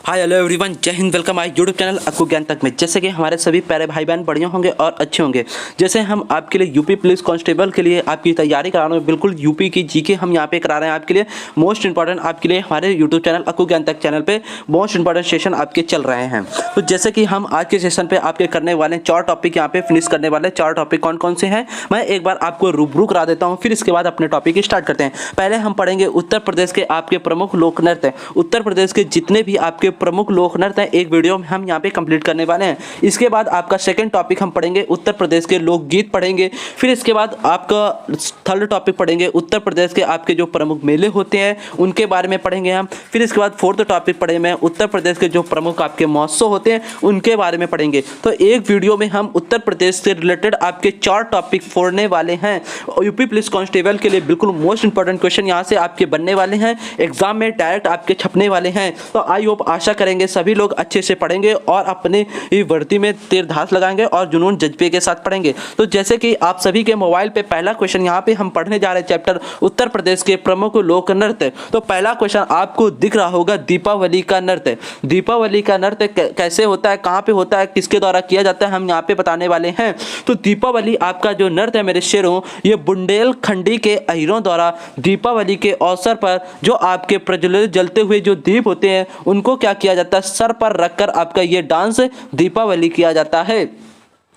Hi hello everyone, जय Hind. Welcome आए YouTube channel Akku ज्ञान तक में। जैसे कि हमारे सभी प्यारे भाई बहन बढ़िया होंगे और अच्छे होंगे। जैसे हम आपके लिए यूपी पुलिस कांस्टेबल के लिए आपकी तैयारी करा रहे हैं, बिल्कुल यूपी की जीके हम यहाँ पे करा रहे हैं आपके लिए। मोस्ट इंपॉर्टेंट आपके लिए हमारे यूट्यूब चैनल अक्कू ज्ञान तक चैनल पे मोस्ट इंपॉर्टेंट सेशन आपके चल रहे हैं। तो जैसे कि हम आज के सेशन पे आपके करने वाले 4 टॉपिक यहाँ पे फिनिश करने वाले। 4 टॉपिक कौन कौन से हैं मैं एक बार आपको रूबरू करा देता हूँ, फिर इसके बाद अपने टॉपिक स्टार्ट करते हैं। पहले हम पढ़ेंगे उत्तर प्रदेश के आपके प्रमुख लोक नृत्य। उत्तर प्रदेश के जितने भी आपके प्रमुख लोक नृत्य एक वीडियो में हम यहाँ पे कंप्लीट करने वाले हैं। इसके बाद आपका सेकंड टॉपिक हम पढ़ेंगे उत्तर प्रदेश के लोकगीत पढ़ेंगे। फिर इसके बाद आपका थर्ड टॉपिक पढ़ेंगे उत्तर प्रदेश के आपके जो प्रमुख मेले होते हैं उनके बारे में पढ़ेंगे हम। फिर इसके बाद फोर्थ टॉपिक पढ़ेंगे उत्तर प्रदेश के जो प्रमुख आपके महोत्सव होते हैं उनके बारे में पढ़ेंगे। तो एक वीडियो में हम उत्तर प्रदेश से रिलेटेड आपके 4 टॉपिक फोड़ने वाले हैं। यूपी पुलिस कांस्टेबल के लिए बिल्कुल मोस्ट इंपॉर्टेंट क्वेश्चन यहाँ से आपके बनने वाले हैं, एग्जाम में डायरेक्ट आपके छपने वाले हैं। तो आई होप आशा करेंगे सभी लोग अच्छे से पढ़ेंगे और अपने वर्दी में तीर धास लगाएंगे और जुनून जज्बे के साथ पढ़ेंगे। तो जैसे कि आप सभी के मोबाइल पे पहला क्वेश्चन यहाँ पे हम पढ़ने जा रहे हैं, चैप्टर उत्तर प्रदेश के प्रमुख लोक नृत्य। तो पहला क्वेश्चन आपको दिख रहा होगा, दीपावली का नृत्य। दीपावली का नृत्य कैसे होता है, कहाँ पे होता है, किसके द्वारा किया जाता है, हम यहाँ पे बताने वाले हैं। तो दीपावली आपका जो नृत्य है मेरे शेरों, ये बुंदेलखंडी के अहीरों द्वारा दीपावली के अवसर पर जो आपके प्रज्वलित जलते हुए जो दीप होते हैं उनको क्या किया जाता है, सर पर रखकर आपका ये डांस दीपावली किया जाता है।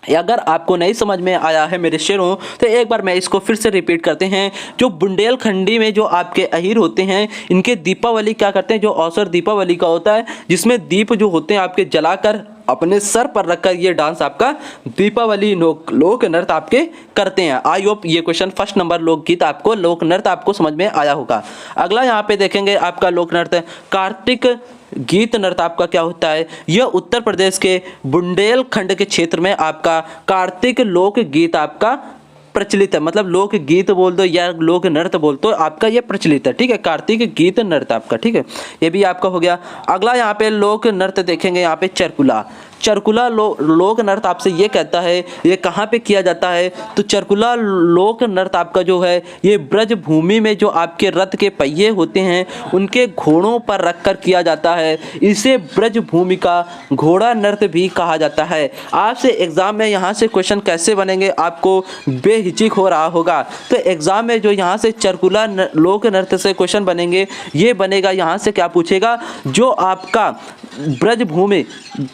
अगर आपको नहीं समझ में आया है मेरे शेरों तो एक बार मैं इसको फिर से रिपीट करते हैं। जो बुंदेलखंडी में जो आपके अहीर होते हैं इनके दीपावली क्या करते हैं, जो अवसर दीपावली का होता है जिसमें दीप जो होते हैं आपके जलाकर अपने सर पर रखकर ये डांस आपका दीपावली लोक नृत्य आपके करते हैं। आई होप ये क्वेश्चन फर्स्ट नंबर लोकगीत आपको लोक नृत्य आपको समझ में आया होगा। अगला यहाँ पे देखेंगे आपका लोक नृत्य कार्तिक गीत नृत्य आपका क्या होता है। यह उत्तर प्रदेश के बुंदेलखंड के क्षेत्र में आपका कार्तिक लोक गीत आपका प्रचलित है। मतलब लोक गीत बोल दो या लोक नृत्य बोल दो, आपका ये प्रचलित है। ठीक है, कार्तिक गीत नृत्य आपका, ठीक है, ये भी आपका हो गया। अगला यहाँ पे लोक नृत्य देखेंगे, यहाँ पे चरकुला। चरकुला लोक नृत्य आपसे ये कहता है ये कहाँ पे किया जाता है। तो चरकुला लोक नृत्य आपका जो है ये ब्रज भूमि में जो आपके रथ के पहिए होते हैं उनके घोड़ों पर रखकर किया जाता है। इसे ब्रज भूमि का घोड़ा नृत्य भी कहा जाता है। आपसे एग्जाम में यहाँ से क्वेश्चन कैसे बनेंगे आपको बेहिचक हो रहा होगा। तो एग्जाम में जो यहाँ से चरकुला लोक नृत्य से क्वेश्चन बनेंगे ये बनेगा, यहाँ से क्या पूछेगा, जो आपका ब्रज भूमि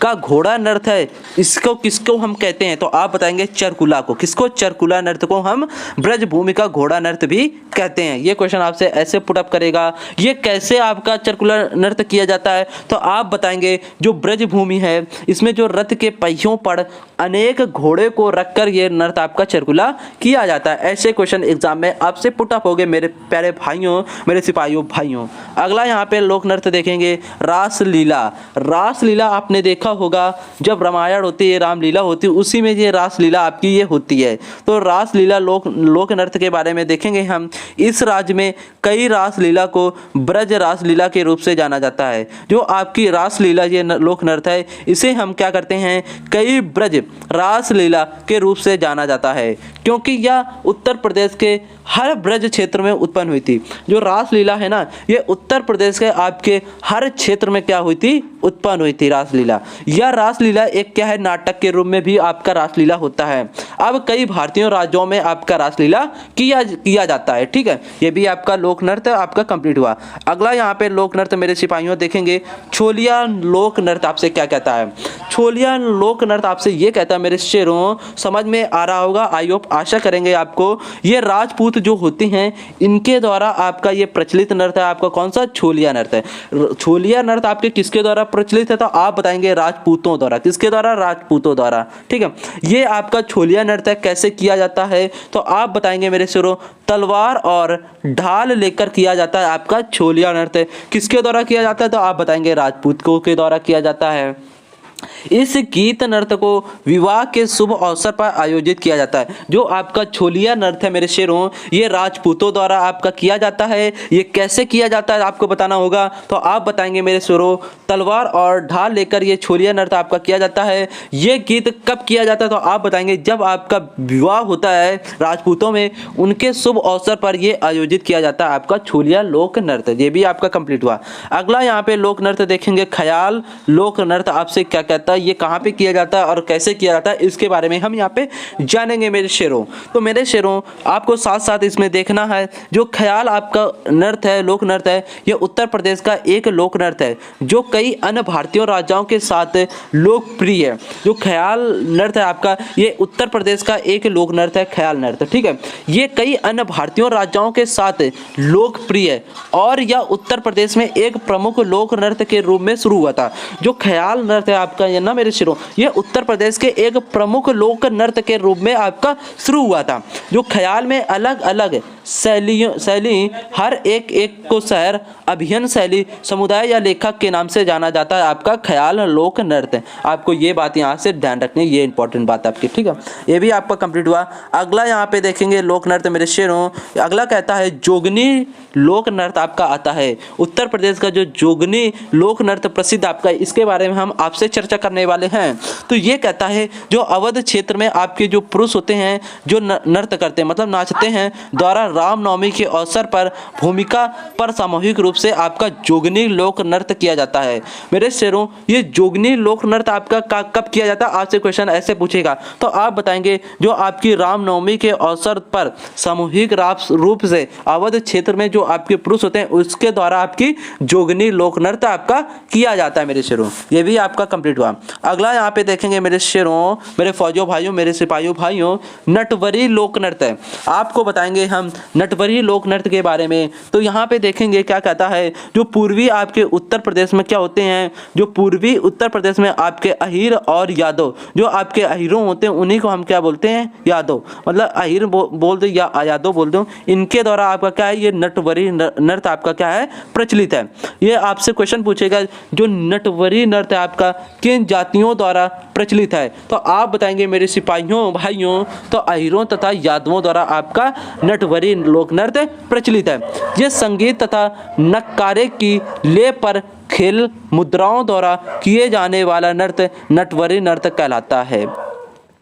का घोड़ा नृत्य है इसको किसको हम कहते हैं। तो आप बताएंगे चरकुला को। किसको, चरकुला नृत्य को हम ब्रज भूमि का घोड़ा नृत्य भी कहते हैं। ये क्वेश्चन आपसे ऐसे पुटअप करेगा, ये कैसे आपका चरकुला नृत्य किया जाता है। तो आप बताएंगे जो ब्रज भूमि है इसमें जो रथ के पहियों पर अनेक घोड़े को रखकर ये नृत्य आपका चरकुला किया जाता है। ऐसे क्वेश्चन एग्जाम में आपसे पुटअप हो गए मेरे प्यारे भाइयों, मेरे सिपाहियों भाइयों। अगला यहाँ पे लोक नृत्य देखेंगे रासलीला। रासलीला आपने देखा होगा जब रामायण होती है, रामलीला होती है, उसी में ये रासलीला आपकी ये होती है। तो रासलीला लोक नृत्य के बारे में देखेंगे हम। इस राज्य में कई रासलीला को ब्रज रासलीला के रूप से जाना जाता है। जो आपकी रासलीला ये लोक नृत्य है इसे हम क्या करते हैं, कई ब्रज रासलीला के रूप से जाना जाता है, क्योंकि यह उत्तर प्रदेश के हर ब्रज क्षेत्र में उत्पन्न हुई थी। जो रासलीला है ना ये उत्तर प्रदेश के आपके हर क्षेत्र में क्या हुई थी, उत्पन्न हुई थी रासलीला। यह रासलीला एक क्या है, नाटक के रूप में भी आपका रासलीला होता है। अब कई भारतीय राज्यों में आपका रासलीला किया जाता है। ठीक है, ये भी आपका लोक नृत्य आपका कंप्लीट हुआ। अगला यहाँ पे लोक नृत्य मेरे सिपाहियों देखेंगे छोलिया लोक नृत्य आपसे क्या कहता है। छोलिया लोक नृत्य आपसे ये कहता है मेरे शेरों, समझ में आ रहा होगा, आई होप आशा करेंगे आपको। ये राजपूत जो होते हैं इनके द्वारा आपका ये प्रचलित नृत्य है। आपका कौन सा, छोलिया नृत्य। छोलिया नृत्य आपके किसके द्वारा प्रचलित है, तो आप बताएंगे राजपूतों द्वारा। किसके द्वारा, राजपूतों द्वारा। ठीक है, ये आपका छोलिया नृत्य कैसे किया जाता है तो आप बताएंगे मेरे शेरों, तलवार और ढाल लेकर किया जाता है आपका छोलिया नृत्य। किसके द्वारा किया जाता है तो आप बताएंगे राजपूतों के द्वारा किया जाता है। इस गीत नृत्य को विवाह के शुभ अवसर पर आयोजित किया जाता है। जो आपका छोलिया नृत्य है मेरे शेरों, ये राजपूतों द्वारा आपका किया जाता है। ये कैसे किया जाता है आपको बताना होगा, तो आप बताएंगे मेरे शेरों। तलवार और ढाल लेकर ये छोलिया नृत्य आपका किया जाता है। ये गीत कब किया जाता है, तो आप बताएंगे जब आपका विवाह होता है राजपूतों में, उनके शुभ अवसर पर ये आयोजित किया जाता है आपका छोलिया लोक नृत्य। ये भी आपका कंप्लीट हुआ। अगला यहाँ पे लोक नृत्य देखेंगे, ख्याल लोक नृत्य आपसे क्या कहता है, ये कहाँ पे किया जाता है और कैसे किया जाता है, इसके बारे में हम यहाँ पे जानेंगे मेरे शेरों। तो मेरे शेरों आपको साथ साथ इसमें देखना है, जो ख्याल आपका नृत्य है, लोक नृत्य है, ये उत्तर प्रदेश का एक लोक नृत्य है जो कई अन्य भारतीय राजाओं के साथ लोकप्रिय है। जो ख्याल नृत्य है आपका, ये उत्तर प्रदेश का एक लोक नृत्य है, ख्याल नृत्य, ठीक है। ये कई अन्य भारतीय राजाओं के साथ लोकप्रिय है और यह उत्तर प्रदेश में एक प्रमुख लोक नृत्य के रूप में शुरू हुआ था। जो ख्याल नृत्य है आपका, ये ना मेरे शेरों, ये उत्तर प्रदेश के एक प्रमुख लोक नृत्य के रूप में आपका शुरू हुआ था। जो ख्याल में अलग अलग शैली हर एक को शहर, अभिनय शैली, समुदाय या लेखक के नाम से जाना जाता है आपका ख्याल लोक नृत्य। आपको ये बात यहाँ से ध्यान रखनी है, ये इंपॉर्टेंट बात आपकी, ठीक है। ये भी आपका कंप्लीट हुआ। अगला यहाँ पे देखेंगे लोक नृत्य मेरे शेरों, अगला कहता है जोगनी लोक नृत्य आपका आता है। उत्तर प्रदेश का जो जोगनी लोक नृत्य प्रसिद्ध आपका, इसके बारे में हम आपसे चर्चा करने वाले हैं। तो ये कहता है जो अवध क्षेत्र में आपके जो पुरुष होते हैं जो नृत्य करते हैं, मतलब नाचते हैं, द्वारा रामनवमी के अवसर पर भूमिका पर सामूहिक रूप से आपका जोगनी लोक नृत्य किया जाता है। मेरे शेरों, ये जोगनी लोक नृत्य आपका कब किया जाता है, आपसे क्वेश्चन ऐसे पूछेगा तो आप बताएंगे जो आपकी रामनवमी के अवसर पर सामूहिक रूप से अवध क्षेत्र में जो आपके पुरुष होते हैं उसके द्वारा आपकी जोगनी लोक नृत्य आपका किया जाता है मेरे शेरों। ये भी आपका कंप्लीट हुआ। अगला यहाँ पे देखेंगे मेरे शेरों, मेरे फौजियों भाइयों, मेरे सिपाहियों भाइयों, नटवरी लोक नृत्य आपको बताएंगे हम नटवरी लोक नृत्य के बारे में। तो यहाँ पे देखेंगे क्या कहता है, जो पूर्वी आपके उत्तर प्रदेश में क्या होते हैं, जो पूर्वी उत्तर प्रदेश में आपके अहीर और यादव, जो आपके अहीरों होते हैं उन्हीं को हम क्या बोलते हैं, यादव, मतलब अहीर बोल दो या यादव बोल दो, इनके द्वारा आपका क्या है, ये नटवरी नृत्य आपका क्या है, प्रचलित है। ये आपसे क्वेश्चन पूछेगा जो नटवरी नृत्य आपका किन जातियों द्वारा प्रचलित है, तो आप बताएंगे मेरे सिपाहियों भाइयों, तो अहीरों तथा यादवों द्वारा आपका नटवरी लोक नृत्य प्रचलित है। यह संगीत तथा नक्कारे की ले पर खेल मुद्राओं द्वारा किए जाने वाला नृत्य नटवरी नृत्य कहलाता है।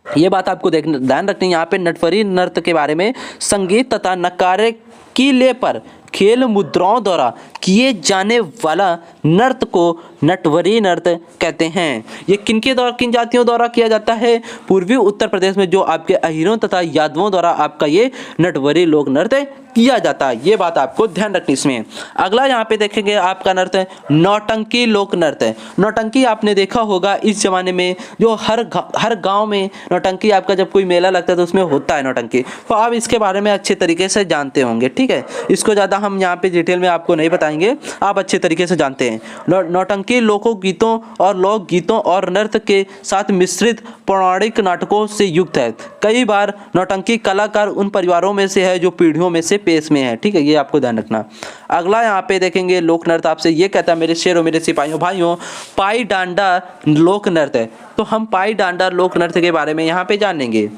ये बात आपको ध्यान रखनी है यहाँ पे नटवरी नृत्य के बारे में, संगीत तथा नक्कारे की ले पर खेल मुद्राओं द्वारा किए जाने वाला नृत्य को नटवरी नृत्य कहते हैं। ये किनके द्वारा, किन जातियों द्वारा किया जाता है, पूर्वी उत्तर प्रदेश में जो आपके अहीरों तथा यादवों द्वारा आपका ये नटवरी लोक नृत्य किया जाता है। ये बात आपको ध्यान रखनी इसमें। अगला यहाँ पे देखेंगे आपका नृत्य नौटंकी लोक नृत्य। नौटंकी आपने देखा होगा इस जमाने में जो हर गांव में नौटंकी आपका जब कोई मेला लगता है तो उसमें होता है नौटंकी, तो आप इसके बारे में अच्छे तरीके से जानते होंगे, ठीक है। इसको ज़्यादा हम यहाँ पे डिटेल में आपको नहीं बताएंगे, आप अच्छे तरीके से जानते हैं। नौटंकी लोकगीतों और लोकगीतों और नृत्य के साथ मिश्रित पौराणिक नाटकों से युक्त है। कई बार नौटंकी कलाकार उन परिवारों में से है जो पीढ़ियों में से पेश में है, ठीक है, ये आपको ध्यान रखना। अगला यहाँ पे देखेंगे लोक नृत्य आपसे ये कहता है मेरे शेरों, मेरे सिपाहियों भाइयों, पाई डांडा लोक नृत्य। तो हम पाई डांडा लोक नृत्य के बारे में यहाँ पे जानेंगे।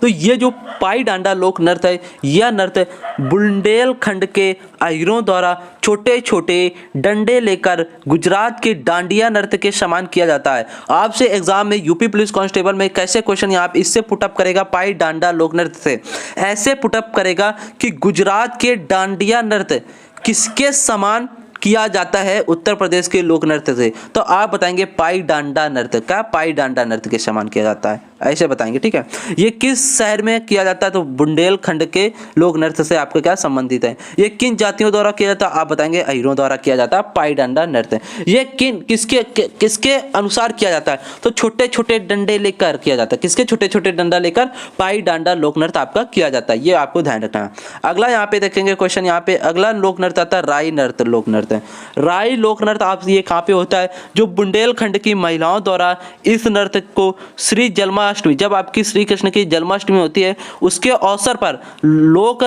तो ये जो पाई डांडा लोक नृत्य है, यह नृत्य बुंदेलखंड के अहीरों द्वारा छोटे छोटे डंडे लेकर गुजरात के डांडिया नृत्य के समान किया जाता है। आपसे एग्जाम में यूपी पुलिस कांस्टेबल में कैसे क्वेश्चन आप इससे पुटअप करेगा, पाई डांडा लोक नृत्य से ऐसे पुटअप करेगा कि गुजरात के डांडिया नृत्य किसके समान किया जाता है, उत्तर प्रदेश के लोक नृत्य से। तो आप बताएंगे पाई डांडा नृत्य का, पाई डांडा नृत्य के समान किया जाता है, ऐसे बताएंगे, ठीक है। ये किस शहर में किया जाता है, तो बुंदेलखंड के लोक नृत्य से आपका क्या संबंधित है। ये किन जातियों द्वारा किया जाता है, आप बताएंगे अहीरों द्वारा किया जाता है पाई डांडा नृत्य। ये किसके अनुसार किया जाता है, तो छोटे छोटे डंडे लेकर किया जाता है। किसके छोटे छोटे डंडा लेकर पाई डांडा लोक नृत्य आपका किया जाता है, ये आपको ध्यान रखना है। अगला यहाँ पे देखेंगे क्वेश्चन, यहाँ पे अगला लोक नृत्य आता है राई नृत्य लोक नृत्य। राई लोक नृत्य आप ये कहाँ पे होता है, जो बुंदेलखंड की महिलाओं द्वारा इस नृत्य को श्री जन्माष्टमी, जब आपकी श्री कृष्ण की जन्माष्टमी होती है उसके अवसर पर लोक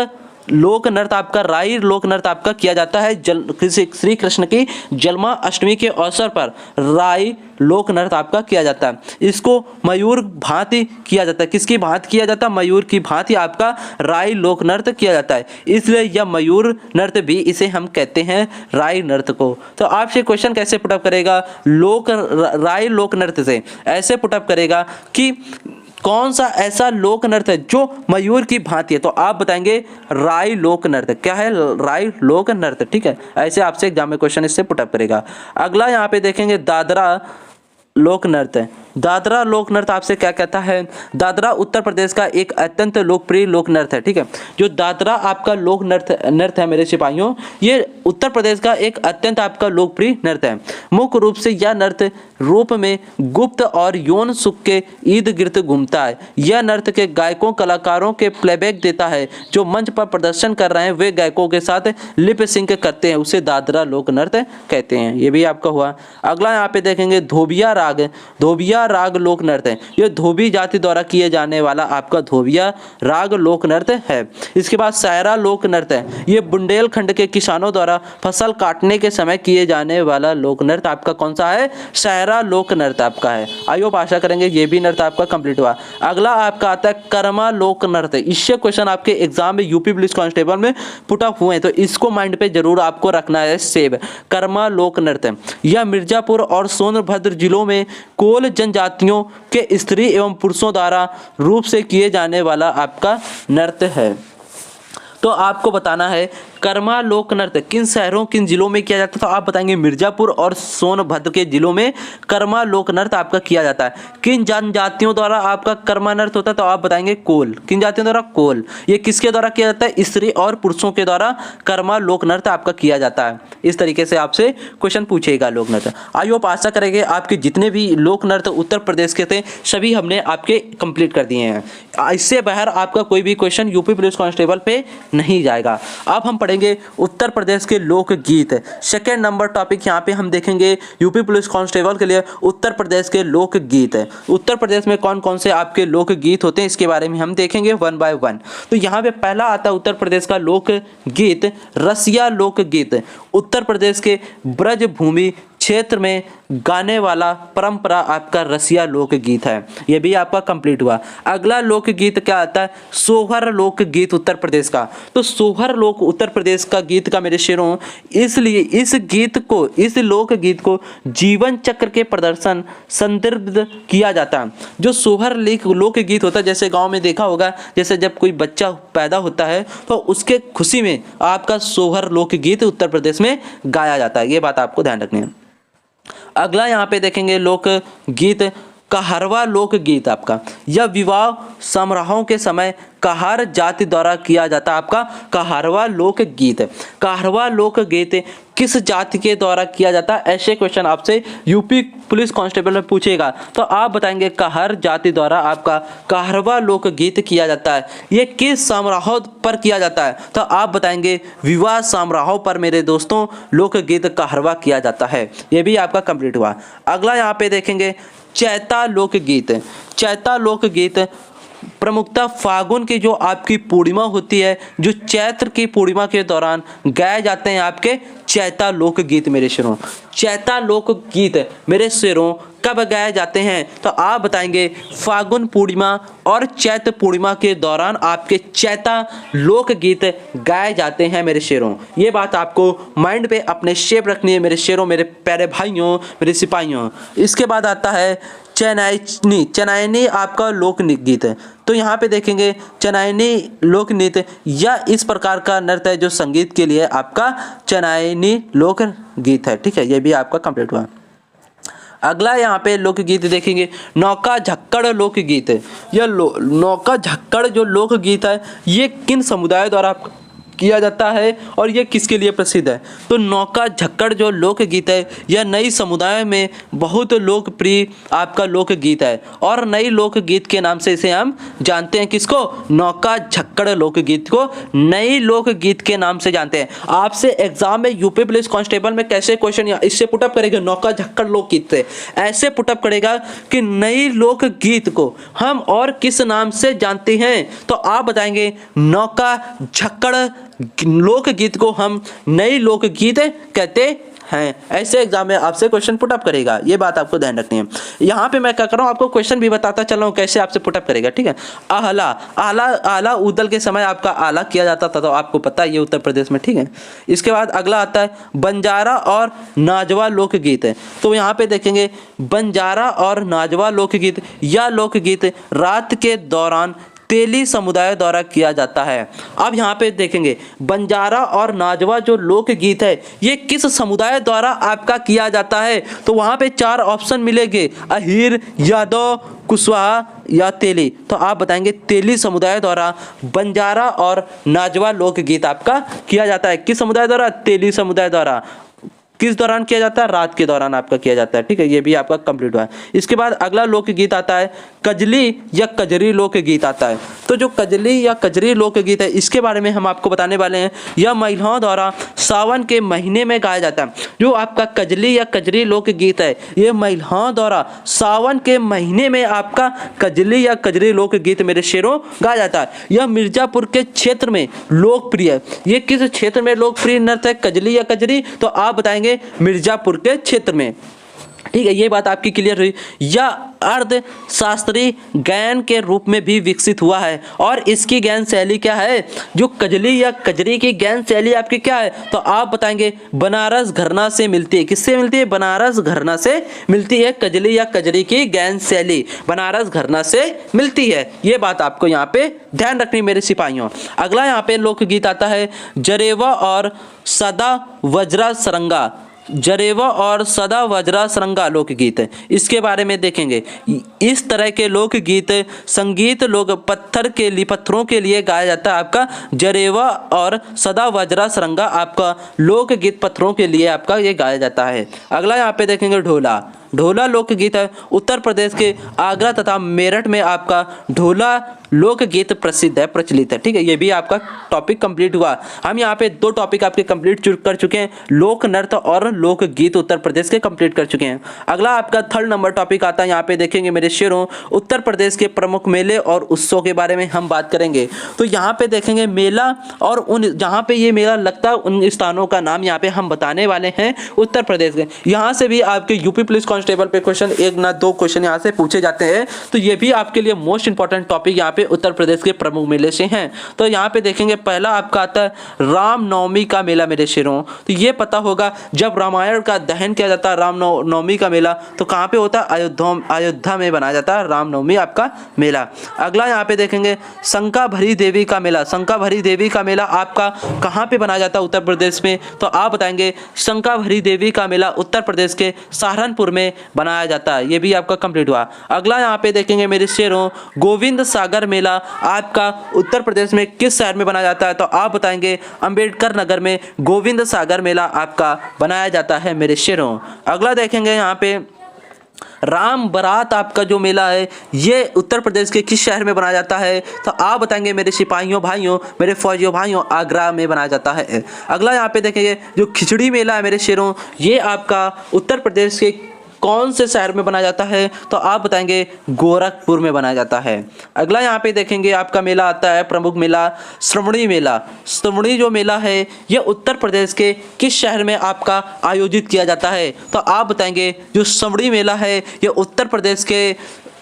लोक नृत्य आपका राई लोक नृत्य आपका किया जाता है श्री कृष्ण की जन्माष्टमी के अवसर पर राई लोक नृत्य आपका किया जाता है। इसको मयूर भांति किया जाता है। किसकी भांति किया जाता है? मयूर की भांति आपका राई लोक नृत्य किया जाता है, इसलिए यह मयूर नृत्य भी इसे हम कहते हैं राई नृत्य को। तो आपसे क्वेश्चन कैसे पुटअप करेगा राई लोक नृत्य से? ऐसे पुटअप करेगा कि कौन सा ऐसा लोक नृत्य है जो मयूर की भांति है, तो आप बताएंगे राई लोक नृत्य। क्या है? राई लोक नृत्य। ठीक है, ऐसे आपसे एग्जाम में क्वेश्चन इससे पुटअप करेगा। अगला यहाँ पे देखेंगे दादरा लोक नृत्य। दादरा लोक नृत्य आपसे क्या कहता है? दादरा उत्तर प्रदेश का एक अत्यंत लोकप्रिय लोक नृत्य है। ठीक है, जो दादरा आपका लोक नृत्य है मेरे सिपाहियों, ये उत्तर प्रदेश का एक अत्यंत आपका लोकप्रिय नृत्य है। मुख्य रूप से यह नृत्य रूप में गुप्त और यौन सुख के इर्द गिर्द घूमता है। यह नृत्य के गायकों कलाकारों के प्लेबैक देता है। जो मंच पर प्रदर्शन कर रहे हैं वे गायकों के साथ लिप सिंक करते हैं, उसे दादरा लोक नृत्य कहते हैं। ये भी आपका हुआ। अगला यहाँ पे देखेंगे धोबिया राग लोक नृत्य है। यह धोबी जाति द्वारा किए जाने वाला आपका धोबिया राग लोक नृत्य है। इसके बाद सायरा लोक नृत्य है। यह बुंदेलखंड के किसानों द्वारा फसल काटने के समय किए जाने वाला लोक नृत्य आपका कौन सा है? सायरा लोक नृत्य आपका है। आई होप आशा करेंगे ये भी नृत्य आपका कंप्लीट हुआ। अगला आपका आता है कर्मा लोक नृत्य। इससे क्वेश्चन आपके एग्जाम में यूपी पुलिस कांस्टेबल में पुटअप हुए हैं, तो इसको माइंड पे जरूर आपको रखना है सेव। कर्मा लोक नृत्य यह मिर्जापुर और सोनभद्र जिलों में कोल जनजातियों के स्त्री एवं पुरुषों द्वारा रूप से किए जाने वाला आपका नृत्य है। तो आपको बताना है कर्मा लोक नृत्य किन शहरों किन जिलों में किया जाता है, तो आप बताएंगे मिर्जापुर और सोनभद्र के जिलों में कर्मा लोक नृत्य आपका किया जाता है। किन जनजातियों द्वारा आपका कर्मा नृत्य होता है, तो आप बताएंगे कोल। किन जातियों द्वारा? कोल। ये किसके द्वारा किया जाता है? स्त्री और पुरुषों के द्वारा कर्मा लोक नृत्य आपका किया जाता है। इस तरीके से आपसे क्वेश्चन पूछेगा लोक नृत्य। आई होप आशा करेंगे आपके जितने भी लोक नृत्य उत्तर प्रदेश के थे सभी हमने आपके कंप्लीट कर दिए हैं। इससे बाहर आपका कोई भी क्वेश्चन यूपी पुलिस कांस्टेबल पे नहीं जाएगा। अब हम पढ़ेंगे उत्तर प्रदेश के लोकगीत। सेकेंड नंबर टॉपिक यहाँ पे हम देखेंगे यूपी पुलिस कांस्टेबल के लिए उत्तर प्रदेश के लोकगीत। उत्तर प्रदेश में कौन कौन से आपके लोकगीत होते हैं इसके बारे में हम देखेंगे वन बाय वन। तो यहाँ पे पहला आता है उत्तर प्रदेश का लोकगीत रसिया लोकगीत। उत्तर प्रदेश के ब्रज भूमि क्षेत्र में गाने वाला परंपरा आपका रसिया लोकगीत है। यह भी आपका कंप्लीट हुआ। अगला लोकगीत क्या आता है? सोहर लोकगीत उत्तर प्रदेश का। तो सोहर लोक उत्तर प्रदेश का गीत का मेरे शेरों, इसलिए इस लोकगीत को जीवन चक्र के प्रदर्शन संदर्भित किया जाता है। जो सोहर लोकगीत होता है, जैसे गांव में देखा होगा, जैसे जब कोई बच्चा पैदा होता है तो उसके खुशी में आपका सोहर लोकगीत उत्तर प्रदेश में गाया जाता है। ये बात आपको ध्यान रखनी है। अगला यहाँ पे देखेंगे लोकगीत कहारवा लोकगीत आपका। यह विवाह समारोहों के समय कहार जाति द्वारा किया जाता है आपका कहारवा लोकगीत। कहारवा लोकगीत किस जाति के द्वारा किया जाता है? ऐसे क्वेश्चन आपसे यूपी पुलिस कांस्टेबल में पूछेगा, तो आप बताएंगे कहार जाति द्वारा आपका कहारवा लोकगीत किया जाता है। ये किस समारोह पर किया जाता है? तो आप बताएंगे विवाह समारोह पर मेरे दोस्तों लोकगीत कहारवा किया जाता है। ये भी आपका कंप्लीट हुआ। अगला यहाँ पे देखेंगे चैता लोकगीत। चैता लोकगीत प्रमुखता फागुन की जो आपकी पूर्णिमा होती है, जो चैत्र की पूर्णिमा के दौरान गाए जाते हैं आपके चैता लोकगीत मेरे शेरों। चैता लोकगीत मेरे शेरों कब गाए जाते हैं? तो आप बताएंगे फागुन पूर्णिमा और चैत्र पूर्णिमा के दौरान आपके चैता लोकगीत गाए जाते हैं मेरे शेरों। ये बात आपको माइंड पे अपने शेप रखनी है मेरे शेरों, मेरे प्यारे भाइयों, मेरे सिपाहियों। इसके बाद आता है चनैनी आपका लोकगीत है। तो यहाँ पे देखेंगे चनैनी लोकनृत्य या इस प्रकार का नृत्य है जो संगीत के लिए आपका चनैनी लोकगीत है। ठीक है, ये भी आपका कंप्लीट हुआ। अगला यहाँ पे लोकगीत देखेंगे नौका झक्कड़ लोकगीत। यह नौका झक्कड़ जो लोकगीत है ये किन समुदायों द्वारा किया जाता है और ये किसके लिए प्रसिद्ध है? तो नौका झक्कड़ जो लोकगीत है यह नई समुदाय में बहुत लोकप्रिय आपका लोकगीत है और नई लोकगीत के नाम से इसे हम जानते हैं। किसको? नौका झक्कड़ लोकगीत को नई लोकगीत के नाम से जानते हैं। आपसे एग्जाम में यूपी पुलिस कांस्टेबल में कैसे क्वेश्चन इससे पुटअप करेगा? नौका झक्कड़ लोकगीत से ऐसे पुटअप करेगा कि नई लोकगीत को हम और किस नाम से जानते हैं? तो आप बताएंगे नौका झक्कड़ लोकगीत को हम नई लोकगीत कहते हैं। ऐसे एग्जाम में आपसे क्वेश्चन पुटअप करेगा, ये बात आपको ध्यान रखनी है। यहाँ पे मैं क्या कर रहा हूँ, आपको क्वेश्चन भी बताता चल रहा हूँ कैसे आपसे पुटअप करेगा, ठीक है। आला आला आला उदल के समय आपका आला किया जाता था, तो आपको पता है ये उत्तर प्रदेश में, ठीक है। इसके बाद अगला आता है बंजारा और नाजवा लोकगीत है। तो यहाँ पे देखेंगे बंजारा और नाजवा लोकगीत या लोकगीत रात के दौरान तेली समुदाय द्वारा किया जाता है। अब यहाँ पे देखेंगे बंजारा और नाजवा जो लोकगीत है ये किस समुदाय द्वारा आपका किया जाता है? तो वहाँ पे 4 ऑप्शन मिलेंगे, अहीर, यादव, कुशवाहा या तेली। तो आप बताएंगे तेली समुदाय द्वारा बंजारा और नाजवा लोकगीत आपका किया जाता है। किस समुदाय द्वारा? तेली समुदाय द्वारा। किस दौरान किया जाता है? रात के दौरान आपका किया जाता है, ठीक है। ये भी आपका कंप्लीट हुआ है। इसके बाद अगला लोकगीत आता है कजली या कजरी लोकगीत आता है। तो जो कजली या कजरी लोकगीत है इसके बारे में हम आपको बताने वाले हैं। यह महिलाओं द्वारा सावन के महीने में गाया जाता है। जो आपका कजली या कजरी लोकगीत है ये महिलाओं द्वारा सावन के महीने में आपका कजली या कजरी लोकगीत मेरे शेरों गाया जाता है। यह मिर्जापुर के क्षेत्र में लोकप्रिय है। ये किस क्षेत्र में लोकप्रिय नृत्य है कजली या कजरी? तो आप बताएंगे मिर्जापुर के क्षेत्र में, ठीक है। ये बात आपकी क्लियर हुई। यह अर्ध शास्त्रीय गायन के रूप में भी विकसित हुआ है और इसकी गायन शैली क्या है? जो कजली या कजरी की गायन शैली आपकी क्या है? तो आप बताएंगे बनारस घराना से मिलती है। किससे मिलती है? बनारस घराना से मिलती है। कजली या कजरी की गायन शैली बनारस घराना से मिलती है। ये बात आपको यहाँ पे ध्यान रखनी मेरे सिपाहियों। अगला यहाँ पे लोकगीत आता है जरेवा और सदा वज्रा सरंगा। जरेवा और सदा वज्रा सरंगा लोकगीत है। इसके बारे में देखेंगे। इस तरह के लोकगीत संगीत लोग पत्थरों के लिए गाया जाता है। आपका जरेवा और सदा वज्रा सरंगा आपका लोकगीत पत्थरों के लिए आपका ये गाया जाता है। अगला यहाँ पे देखेंगे ढोला। ढोला लोकगीत है। उत्तर प्रदेश के आगरा तथा मेरठ में आपका ढोला लोकगीत प्रसिद्ध है, प्रचलित है, ठीक है। ये भी आपका टॉपिक कंप्लीट हुआ। हम यहाँ पे 2 टॉपिक आपके कंप्लीट कर चुके हैं, लोक नृत्य और लोकगीत उत्तर प्रदेश के कंप्लीट कर चुके हैं। अगला आपका 3rd नंबर टॉपिक आता है। यहाँ पे देखेंगे मेरे शेरों उत्तर प्रदेश के प्रमुख मेले और उत्सव के बारे में हम बात करेंगे। तो यहाँ पे देखेंगे मेला और उन जहाँ पे ये मेला लगता है उन स्थानों का नाम यहाँ पे हम बताने वाले हैं उत्तर प्रदेश के। यहाँ से भी आपके यूपी पुलिस कांस्टेबल पे क्वेश्चन 1 ना 2 क्वेश्चन यहाँ से पूछे जाते हैं। तो ये भी आपके लिए मोस्ट इंपॉर्टेंट टॉपिक यहाँ पे उत्तर प्रदेश के प्रमुख मेले से हैं। तो यहाँ पे देखेंगे पहला आपका आता है रामनवमी का मेला मेरे शेरों। तो ये पता होगा जब रामायण का दहन किया जाता है रामनवमी का मेला तो कहाँ पे होता है? अयोध्या में बनाया जाता है रामनवमी आपका मेला। अगला यहाँ पे देखेंगे शंका भरी देवी का मेला। शंका भरी देवी का मेला आपका कहाँ पे बनाया जाता है उत्तर प्रदेश में? तो आप बताएंगे शंका भरी देवी का मेला उत्तर प्रदेश के सहारनपुर में बनाया जाता है। ये भी आपका कंप्लीट हुआ। अगला यहाँ पे देखेंगे मेरे शेरों गोविंद सागर मेला आपका उत्तर प्रदेश में किस शहर में बनाया जाता है? तो आप बताएंगे अंबेडकर नगर में गोविंद सागर मेला आपका बनाया जाता है मेरे शेरों। अगला देखेंगे यहाँ पे राम बारात आपका जो मेला है ये उत्तर प्रदेश के किस शहर में बनाया जाता है? तो आप बताएंगे मेरे सिपाहियों भाइयों, मेरे फौजियों भाइयों, आगरा में बनाया जाता है। अगला यहाँ पे देखेंगे जो खिचड़ी मेला है मेरे शेरों ये आपका उत्तर प्रदेश के कौन से शहर में बनाया जाता है? तो आप बताएंगे गोरखपुर में बनाया जाता है। अगला यहाँ पे देखेंगे आपका मेला आता है प्रमुख मेला श्रवणी मेला। श्रवणी जो मेला है ये उत्तर प्रदेश के किस शहर में आपका आयोजित किया जाता है? तो आप बताएंगे जो श्रवणी मेला है ये उत्तर प्रदेश के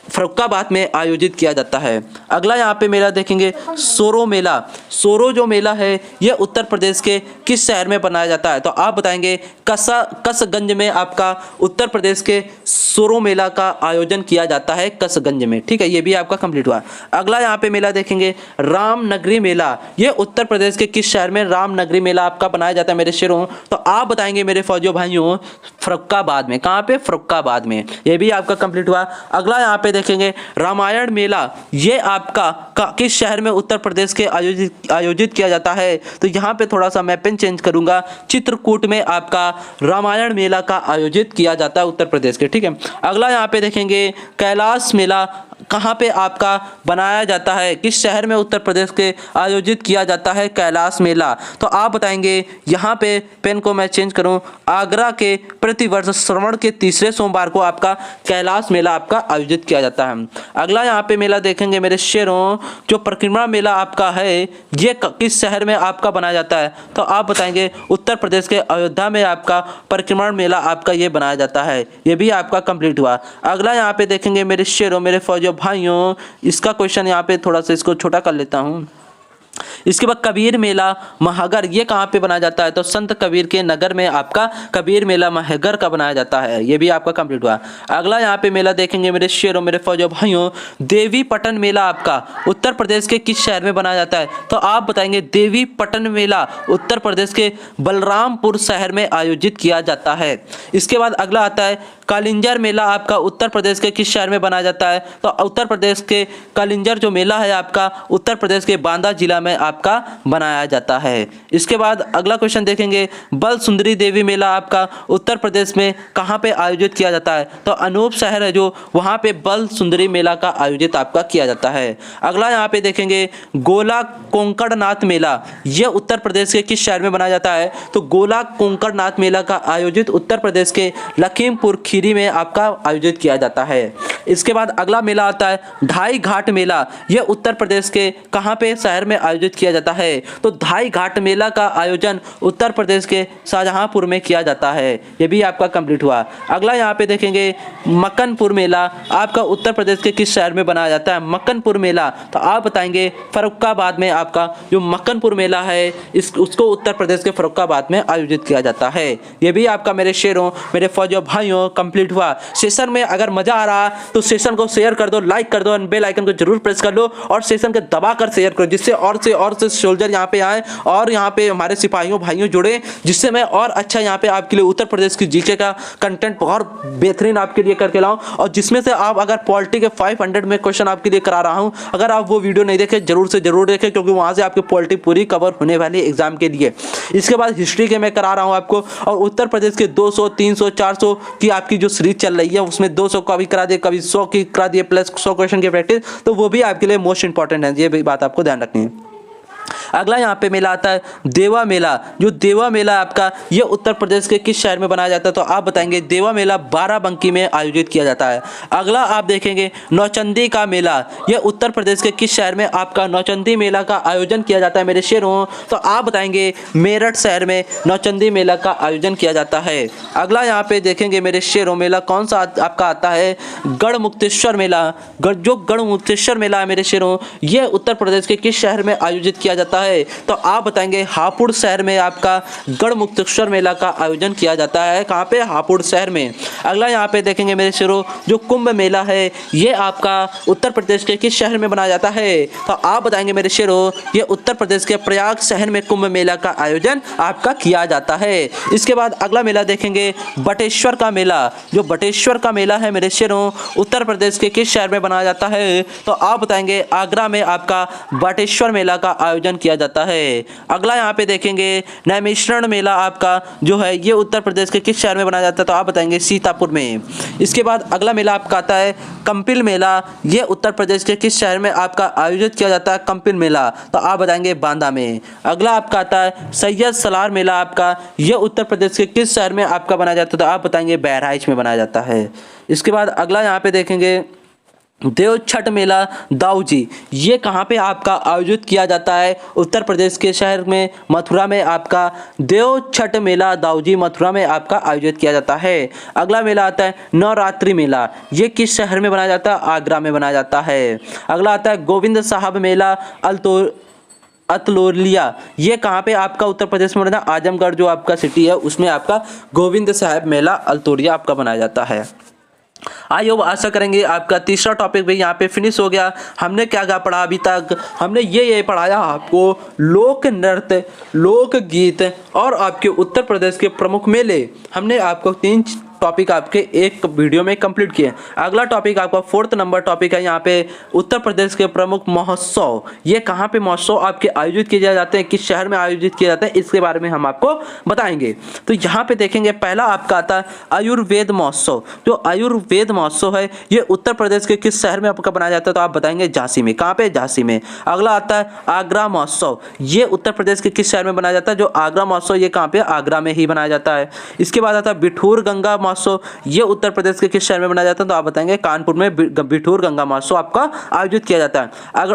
फर्रुखाबाद में आयोजित किया जाता है। अगला यहाँ पे मेला देखेंगे सोरो मेला। सोरो जो मेला है ये उत्तर प्रदेश के किस शहर में बनाया जाता है? तो आप बताएंगे कसगंज में आपका उत्तर प्रदेश के सोरो मेला का आयोजन किया जाता है कसगंज में, ठीक है। ये भी आपका कंप्लीट हुआ। अगला यहाँ पे मेला देखेंगे रामनगरी मेला। ये उत्तर प्रदेश के किस शहर में रामनगरी मेला आपका बनाया जाता है मेरे शेरों? तो आप बताएंगे मेरे फौजियों भाइयों फर्रुखाबाद में। कहाँ पे? फर्रुखाबाद में। ये भी आपका कंप्लीट हुआ। अगला यहाँ पे देखेंगे रामायण मेला, ये आपका किस शहर में उत्तर प्रदेश के आयोजित किया जाता है? तो यहाँ पे थोड़ा सा मैं पेन चेंज करूंगा, चित्रकूट में आपका रामायण मेला का आयोजित किया जाता है उत्तर प्रदेश के। ठीक है, अगला यहाँ पे देखेंगे कैलाश मेला कहाँ पे आपका बनाया जाता है, किस शहर में उत्तर प्रदेश के आयोजित किया जाता है कैलाश मेला? तो आप बताएंगे, यहाँ पे पेन को मैं चेंज करूँ, आगरा के प्रतिवर्ष श्रावण के तीसरे सोमवार को आपका कैलाश मेला आपका आयोजित किया जाता है। अगला यहाँ पे मेला देखेंगे मेरे शेरों, जो परिक्रमा मेला आपका है ये किस शहर में आपका बनाया जाता है? तो आप बताएंगे उत्तर प्रदेश के अयोध्या में आपका परिक्रमा मेला आपका ये बनाया जाता है। ये भी आपका कंप्लीट हुआ। अगला यहाँ पे देखेंगे मेरे शेरों, मेरे फौजियों भाइयों, इसका क्वेश्चन यहाँ पे थोड़ा सा इसको छोटा कर लेता हूँ। इसके बाद कबीर मेला महागर, ये कहाँ पे बनाया जाता है? तो संत कबीर के नगर में आपका कबीर मेला महागर का बनाया जाता है। ये भी आपका कंप्लीट हुआ। अगला यहाँ पे मेला देखेंगे मेरे शेरों, मेरे फौजियों भाइयों, देवी पटन मेला आपका उत्तर प्रदेश के किस शहर में बनाया जाता है? तो आप बताएंगे देवी पटन मेला उत्तर प्रदेश के बलरामपुर शहर में आयोजित किया जाता है। इसके बाद अगला आता है कालिंजर मेला आपका उत्तर प्रदेश के किस शहर में बनाया जाता है? तो उत्तर प्रदेश के कालिंजर जो मेला है आपका उत्तर प्रदेश के बांदा जिला में आपका बनाया जाता है। इसके बाद अगला क्वेश्चन देखेंगे, बल सुंदरी देवी मेला आपका उत्तर प्रदेश में कहाँ पे आयोजित किया जाता है? तो अनूप शहर है जो, वहाँ पे बल सुंदरी मेला का आयोजित आपका किया जाता है। अगला यहाँ पे देखेंगे गोला कोंकणनाथ मेला, यह उत्तर प्रदेश के किस शहर में बनाया जाता है? तो गोला कोंकणनाथ मेला का आयोजित उत्तर प्रदेश के लखीमपुर खीरी में आपका आयोजित किया जाता है। इसके बाद अगला मेला आता है ढाई घाट मेला, यह उत्तर प्रदेश के कहाँ पे शहर में आयोजित किया जाता है? तो ढाई घाट मेला का आयोजन उत्तर प्रदेश के शाहजहांपुर में किया जाता है। यह भी आपका कंप्लीट हुआ। अगला यहाँ पे देखेंगे मक्कनपुर मेला आपका उत्तर प्रदेश के किस शहर में बनाया जाता है? मक्कनपुर मेला, तो आप बताएंगे फर्रुखाबाद में आपका जो मक्कनपुर मेला है उसको उत्तर प्रदेश के फर्रुखाबाद में आयोजित किया जाता है। यह भी आपका मेरे शेरों, मेरे फौजियों भाइयों कंप्लीट हुआ। सेशन में अगर मजा आ रहा तो सेशन को शेयर कर दो, लाइक कर दो, बेल आइकन को जरूर प्रेस कर लो और सेशन को दबा कर शेयर करो, जिससे और से सोल्जर यहाँ पे आए और यहाँ पे हमारे सिपाहियों भाइयों जुड़े, जिससे मैं और अच्छा यहाँ पे आपके लिए उत्तर प्रदेश की जीके का कंटेंट बहुत बेहतरीन आपके लिए करके लाऊं, और जिसमें से आप अगर पॉलिटी के 500 में क्वेश्चन आपके लिए करा रहा हूं, अगर आप वो वीडियो नहीं देखे जरूर से जरूर देखें, क्योंकि वहां से आपकी पॉलिटी पूरी कवर होने वाली है एग्जाम के लिए। इसके बाद हिस्ट्री के मैं करा रहा हूं आपको, और उत्तर प्रदेश के 200, 300, 400 की आपकी जो सीरीज चल रही है उसमें 200 का भी करा दिए, कभी 100 की करा दिए, प्लस 100 क्वेश्चन की प्रैक्टिस, तो वो भी आपके लिए मोस्ट इंपॉर्टेंट है। ये भी बात आपको ध्यान रखनी है। अगला यहाँ पे मेला आता है देवा मेला, जो देवा मेला आपका ये उत्तर प्रदेश के किस शहर में बनाया जाता है? तो आप बताएंगे देवा मेला बाराबंकी में आयोजित किया जाता है। अगला आप देखेंगे नौचंदी का मेला, ये उत्तर प्रदेश के किस शहर में आपका नौचंदी मेला का आयोजन किया जाता है मेरे शेरों? तो आप बताएंगे मेरठ शहर में नौचंदी मेला का आयोजन किया जाता है। अगला यहाँ पे देखेंगे मेरे शेरों, मेला कौन सा आपका आता है? गढ़मुक्तेश्वर मेला। जो गढ़मुक्तेश्वर मेला है मेरे शेरों, ये उत्तर प्रदेश के किस शहर में आयोजित किया जाता है? तो आप बताएंगे हापुड़ शहर में आपका गढ़मुक्तेश्वर मेला का आयोजन किया जाता है। कहाँ पे? हापुड़ शहर में। अगला यहाँ पे देखेंगे मेरे शेरों, जो कुंभ मेला है ये आपका उत्तर प्रदेश के किस शहर में बनाया जाता है? तो आप बताएंगे मेरे शेरों, ये उत्तर प्रदेश के प्रयाग शहर में कुंभ मेला का आयोजन आपका किया जाता है। इसके बाद अगला मेला देखेंगे बटेश्वर का मेला। जो बटेश्वर का मेला है मेरे शेरों, उत्तर प्रदेश के किस शहर में बनाया जाता है? तो आप बताएंगे आगरा में आपका बटेश्वर मेला का आयोजन किया जाता है। अगला यहाँ पे देखेंगे नैमिषारण्य मेला आपका जो है ये उत्तर प्रदेश के किस शहर में बनाया जाता है? तो आप बताएंगे सीतापुर में। इसके बाद अगला मेला आपका आता है कंपिल मेला, ये उत्तर प्रदेश के किस शहर में आपका आयोजित किया जाता है? कंपिल मेला, तो आप बताएंगे बांदा में। अगला आपका आता है सैयद सलार मेला आपका, ये उत्तर प्रदेश के किस शहर में आपका बनाया जाता है? तो आप बताएंगे बहराइच में बनाया जाता है। इसके बाद अगला यहाँ पे देखेंगे देव छठ मेला दाऊजी, ये कहाँ पे आपका आयोजित किया जाता है? उत्तर प्रदेश के शहर में मथुरा में आपका देव छठ मेला दाऊजी मथुरा में आपका आयोजित किया जाता है। अगला मेला आता है नवरात्रि मेला, ये किस शहर में बनाया जाता है? आगरा में बनाया जाता है। अगला आता है गोविंद साहब मेला अतलोलिया, ये कहाँ पे आपका उत्तर प्रदेश में? आजमगढ़ जो आपका सिटी है उसमें आपका गोविंद साहब मेला अतलोलिया आपका बनाया जाता है। आई होप आशा करेंगे आपका तीसरा टॉपिक भी यहाँ पे फिनिश हो गया। हमने क्या क्या पढ़ा अभी तक? हमने ये पढ़ाया आपको लोक नृत्य, लोक गीत और आपके उत्तर प्रदेश के प्रमुख मेले। हमने आपको 3 टॉपिक आपके एक वीडियो में कंप्लीट किए। अगला टॉपिक आपका 4th नंबर टॉपिक है यहाँ पे उत्तर प्रदेश के प्रमुख महोत्सव। ये कहाँ पे महोत्सव आपके आयोजित किए जाते हैं, किस शहर में आयोजित किए जाते हैं, इसके बारे में हम आपको बताएंगे। तो यहाँ पे देखेंगे पहला आपका आता है आयुर्वेद महोत्सव। जो आयुर्वेद महोत्सव है ये उत्तर प्रदेश के किस शहर में आपका बनाया जाता है, तो आप बताएंगे झांसी में। कहाँ पे? झांसी में। अगला आता है आगरा महोत्सव। ये उत्तर प्रदेश के किस शहर में बनाया जाता है? जो आगरा महोत्सव ये कहाँ पे? आगरा में ही बनाया जाता है। इसके बाद आता है बिठूर गंगा महोत्सव। ये उत्तर प्रदेश के किस शहर में बनाया जाता है, तो आप बताएंगे कानपुर में बिठूर गंगा महोत्सव आपका आयोजित किया जाता है।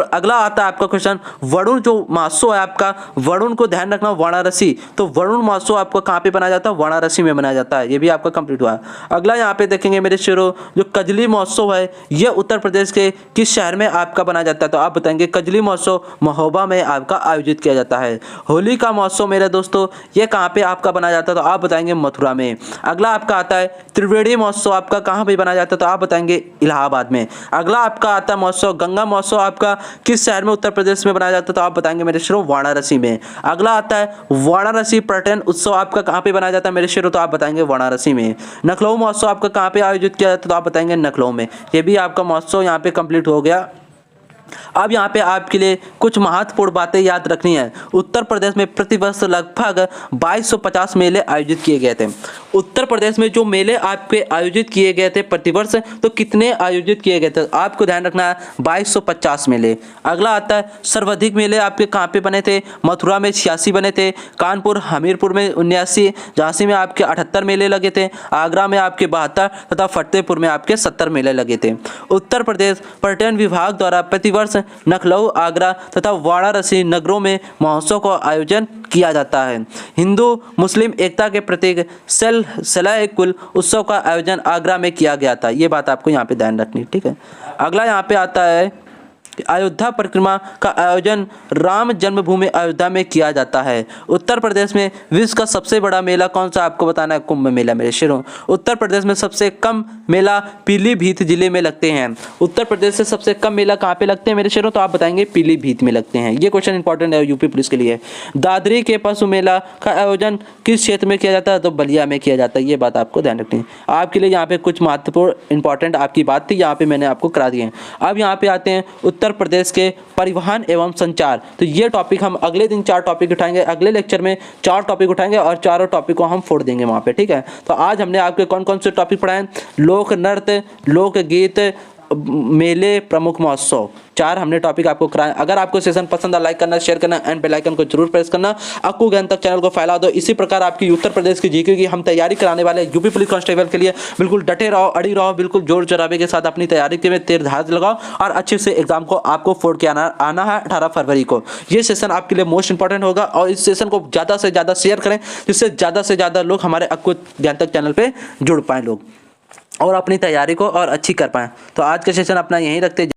अगला आता है आपका क्वेश्चन वरुण जो महोत्सव है आपका, वरुण को ध्यान रखना वाराणसी। तो वरुण महोत्सव आपको कहाँ पे बनाया जाता है? वाराणसी में बनाया जाता है। ये भी आपका कंप्लीट हुआ। अगला यहाँ पे देखेंगे मेरे शेरों जो कजली महोत्सव है ये उत्तर प्रदेश के किस शहर में आपका बनाया जाता है, तो आप बताएंगे कजली महोत्सव महोबा में आपका आयोजित किया जाता है। होली का महोत्सव मेरे दोस्तों ये कहाँ पे आपका बनाया जाता है, तो आप बताएंगे मथुरा में। अगला आपका आता है त्रिवेणी महोत्सव आपका कहाँ पे बनाया जाता है, तो आप बताएंगे इलाहाबाद में। अगला आपका आता है महोत्सव गंगा महोत्सव आपका किस शहर में उत्तर प्रदेश में बनाया जाता है, तो आप बताएंगे मेरे शेरों वाराणसी में। अगला आता है वाराणसी पर्यटन उत्सव आपका कहाँ पे बनाया जाता है मेरे शेरों, तो आप बताएंगे वाराणसी में। नखलऊ महोत्सव आपका कहाँ पे आयोजित किया जाता है, तो आप बताएंगे नखलऊ में। ये भी आपका महोत्सव यहाँ पे कंप्लीट हो गया। अब यहाँ पे आपके लिए कुछ महत्वपूर्ण बातें याद रखनी है। उत्तर प्रदेश में प्रतिवर्ष लगभग 2250 मेले आयोजित किए गए थे। उत्तर प्रदेश में जो मेले आपके आयोजित किए गए थे प्रतिवर्ष, तो कितने आयोजित किए गए थे, आपको ध्यान रखना है 2250 मेले। अगला आता है सर्वाधिक मेले आपके कहाँ पे बने थे, मथुरा में 86 बने थे, कानपुर हमीरपुर में 79, झांसी में आपके 78 मेले लगे थे, आगरा में आपके 72 तथा फतेहपुर में आपके 70 मेले लगे थे। उत्तर प्रदेश पर्यटन विभाग द्वारा प्रतिवर्ष लखनऊ, आगरा तथा वाराणसी नगरों में महोत्सव का आयोजन किया जाता है। हिंदू मुस्लिम एकता के प्रतीक सलाह कुल उत्सव का आयोजन आगरा में किया गया था। ये बात आपको यहाँ पे ध्यान रखनी, ठीक है। अगला यहाँ पे आता है अयोध्या परिक्रमा का आयोजन राम जन्मभूमि अयोध्या में किया जाता है। उत्तर प्रदेश में विश्व का सबसे बड़ा मेला कौन सा आपको बताना है, कुंभ मेला मेरे शेरों। उत्तर प्रदेश में सबसे कम मेला पीलीभीत जिले में लगते हैं। उत्तर प्रदेश से सबसे कम मेला कहाँ पे लगते हैं मेरे शेरों, तो आप बताएंगे पीलीभीत में लगते हैं। ये क्वेश्चन इंपॉर्टेंट है यूपी पुलिस के लिए। दादरी के पशु मेला का आयोजन किस क्षेत्र में किया जाता है, तो बलिया में किया जाता है। ये बात आपको ध्यान रखनी है। आपके लिए यहाँ पे कुछ महत्वपूर्ण इंपॉर्टेंट आपकी बात थी, यहाँ पे मैंने आपको करा दिए हैं। अब यहाँ पे आते हैं उत्तर प्रदेश के परिवहन एवं संचार। तो ये टॉपिक हम अगले दिन 4 टॉपिक उठाएंगे, अगले लेक्चर में 4 टॉपिक उठाएंगे और चारों टॉपिक को हम फोड़ देंगे वहाँ पे, ठीक है। तो आज हमने आपके कौन कौन से टॉपिक पढ़ाए, लोक नृत्य, लोकगीत, मेले, प्रमुख महोत्सव, 4 हमने टॉपिक आपको कराए। अगर आपको सेशन पसंद है लाइक करना, शेयर करना एंड बेल आइकन को जरूर प्रेस करना। अक्कू ज्ञान तक चैनल को फैला दो। इसी प्रकार आपकी उत्तर प्रदेश की जीके की हम तैयारी कराने वाले यूपी पुलिस कांस्टेबल के लिए बिल्कुल डटे रहो, अड़ी रहो, बिल्कुल जोर जराबे के साथ अपनी तैयारी के में तीर धार लगाओ और अच्छे से एग्जाम को आपको फोड़ के आना है 18 फरवरी को। ये सेशन आपके लिए मोस्ट इंपॉर्टेंट होगा और इस सेशन को ज़्यादा से ज़्यादा शेयर करें जिससे ज़्यादा से ज़्यादा लोग हमारे अक्कू ज्ञान तक चैनल पर जुड़ पाएँ लोग और अपनी तैयारी को और अच्छी कर पाएँ। तो आज का सेशन अपना यहीं रखते